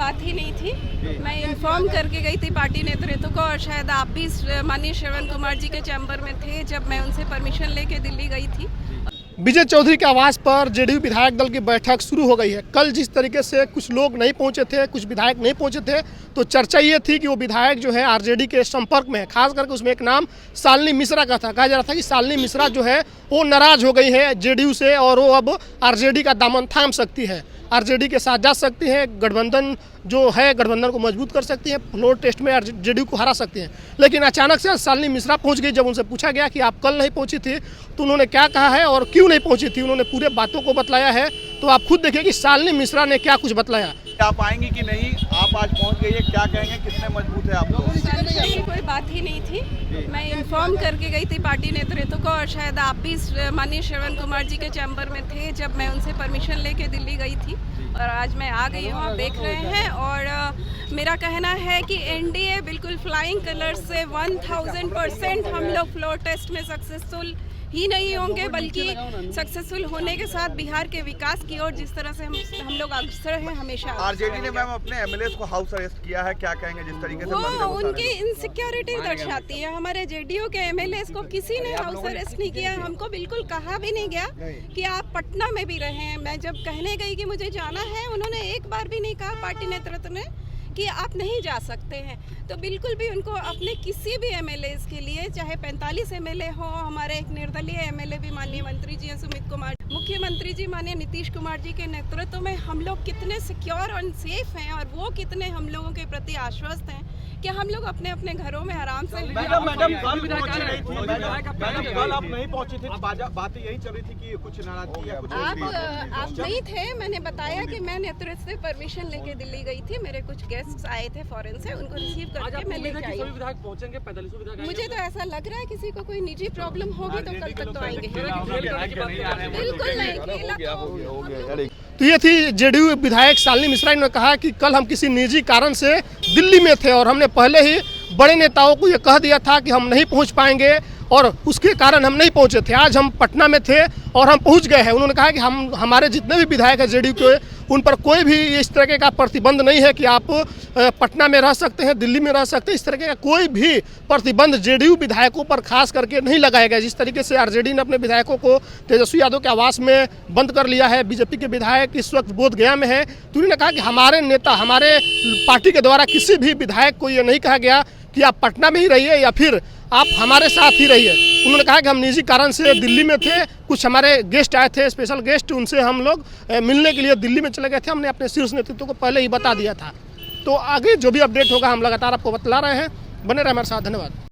बात ही नहीं थी। मैं इन्फॉर्म करके गई थी पार्टी नेतृत्व को, और शायद आप भी माननीय श्रवण कुमार जी के चैम्बर में थे जब मैं उनसे परमिशन लेके दिल्ली गई थी। विजय चौधरी के आवास पर जेडीयू विधायक दल की बैठक शुरू हो गई है। कल जिस तरीके से कुछ लोग नहीं पहुंचे थे, कुछ विधायक नहीं पहुंचे थे, तो चर्चा ये थी कि वो विधायक जो है आरजेडी के संपर्क में है। खास करके उसमें एक नाम शालिनी मिश्रा का था। कहा जा रहा था कि शालिनी मिश्रा जो है वो नाराज हो गई है जेडीयू से और वो अब आरजेडी का दामन थाम सकती है, आरजेडी के साथ जा सकती है, गठबंधन जो है गठबंधन को मजबूत कर सकती है, फ्लोर टेस्ट में जेडीयू को हरा सकती हैं। लेकिन अचानक से शालिनी मिश्रा पहुंच गई। जब उनसे पूछा गया कि आप कल नहीं पहुंची थी तो उन्होंने क्या कहा है और क्यों नहीं पहुंची थी, उन्होंने पूरे बातों को बतलाया है। तो आप खुद देखिए कि शालिनी मिश्रा ने क्या कुछ बतलाया। आप आएंगी कि नहीं, आप आज पहुंच गई है, क्या कहेंगे, कितने मजबूत है आप लोग? कोई बात ही नहीं थी। मैं इन्फॉर्म करके गई थी पार्टी नेतृत्व को, और शायद आप भी माननीय श्रवण कुमार जी के चैम्बर में थे जब मैं उनसे परमिशन लेके दिल्ली गई थी, और आज मैं आ गई हूँ, आप देख रहे हैं। और मेरा कहना है कि एनडीए बिल्कुल फ्लाइंग कलर्स से 1000% हम लोग फ्लोर टेस्ट में सक्सेसफुल ही नहीं होंगे, बल्कि सक्सेसफुल होने के साथ बिहार के विकास की ओर जिस तरह से हम लोग अग्रसर हैं हमेशा। आरजेडी ने मैम अपने एमएलए को हाउस अरेस्ट किया है, क्या कहेंगे जिस तरीके से वो उनकी इनसिक्योरिटी दर्शाती है। हमारे जेडीयू के एमएलए को किसी ने हाउस अरेस्ट नहीं किया। हमको बिल्कुल कहा भी नहीं गया कि आप पटना में भी रहे। मैं जब कहने गई कि मुझे जाना है, उन्होंने एक बार भी नहीं कहा पार्टी नेतृत्व ने कि आप नहीं जा सकते हैं। तो बिल्कुल भी उनको अपने किसी भी एमएलए के लिए, चाहे 45 एमएलए हो, हमारे एक निर्दलीय एमएलए भी माननीय मंत्री जी हैं सुमित कुमार, मुख्यमंत्री जी माननीय नीतीश कुमार जी के नेतृत्व में हम लोग कितने सिक्योर और सेफ हैं, और वो कितने हम लोगों के प्रति आश्वस्त हैं कि हम लोग अपने अपने घरों में आराम से। मैडम कल आप नहीं पहुंची थी, बात यही चल रही थी कि कुछ नाराजगी या कुछ आप नहीं थे। मैंने बताया कि मैं नेतृत्व से परमिशन लेके दिल्ली गई थी। मेरे कुछ गेस्ट्स आए थे फॉरेन से, उनको रिसीव करके मैं लेके आई। पहुंचेंगे 45 विधायक। मुझे तो ऐसा लग रहा है किसी को कोई निजी प्रॉब्लम होगी तो कल तक तो आएंगे। बिल्कुल नहीं। तो ये थी जेडीयू विधायक शालिनी मिश्रा ने कहा कि कल हम किसी निजी कारण से दिल्ली में थे और हमने पहले ही बड़े नेताओं को ये कह दिया था कि हम नहीं पहुंच पाएंगे, और उसके कारण हम नहीं पहुंचे थे। आज हम पटना में थे और हम पहुंच गए हैं। उन्होंने कहा कि हमारे जितने भी विधायक हैं जेडीयू के, उन पर कोई भी इस तरह का प्रतिबंध नहीं है कि आप पटना में रह सकते हैं, दिल्ली में रह सकते हैं। इस तरह का कोई भी प्रतिबंध जेडीयू विधायकों पर खास करके नहीं लगाया गया। जिस तरीके से आरजेडी ने अपने विधायकों को तेजस्वी यादव के आवास में बंद कर लिया है, बीजेपी के विधायक इस वक्त बोधगया में है, तो उन्होंने कहा कि हमारे नेता, हमारे पार्टी के द्वारा किसी भी विधायक को ये नहीं कहा गया कि आप पटना में ही रहिए या फिर आप हमारे साथ ही रहिए। उन्होंने कहा कि हम निजी कारण से दिल्ली में थे, कुछ हमारे गेस्ट आए थे, स्पेशल गेस्ट, उनसे हम लोग मिलने के लिए दिल्ली में चले गए थे। हमने अपने शीर्ष नेतृत्व को पहले ही बता दिया था। तो आगे जो भी अपडेट होगा हम लगातार आपको बतला रहे हैं। बने रहे हमारे साथ। धन्यवाद।